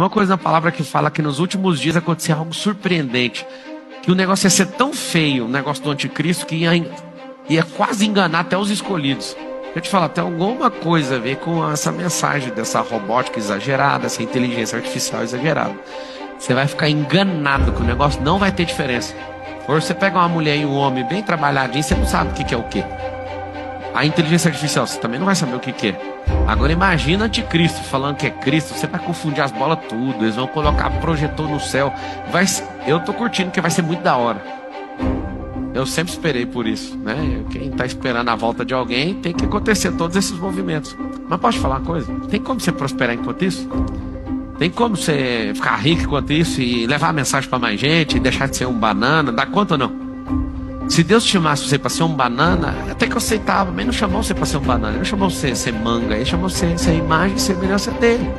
Uma coisa na palavra que fala que nos últimos dias acontecia algo surpreendente. Que o negócio ia ser tão feio, o negócio do anticristo, que ia quase enganar até os escolhidos. Deixa eu te falar, tem alguma coisa a ver com essa mensagem dessa robótica exagerada, essa inteligência artificial exagerada. Você vai ficar enganado, que o negócio não vai ter diferença. Ou você pega uma mulher e um homem bem trabalhadinho, você não sabe o que é o que. A inteligência artificial, você também não vai saber o que é. Agora imagina anticristo falando que é Cristo, você vai confundir as bolas tudo, eles vão colocar projetor no céu. Eu tô curtindo, que vai ser muito da hora. Eu sempre esperei por isso, né? Quem tá esperando a volta de alguém, tem que acontecer todos esses movimentos. Mas posso te falar uma coisa? Tem como você prosperar enquanto isso? Tem como você ficar rico enquanto isso e levar a mensagem para mais gente, e deixar de ser um banana? Dá conta ou não? Se Deus te chamasse você para ser um banana, até que eu aceitava, mas não chamou você para ser um banana, ele não chamou você para ser manga, ele chamou você para ser imagem e semelhança dele.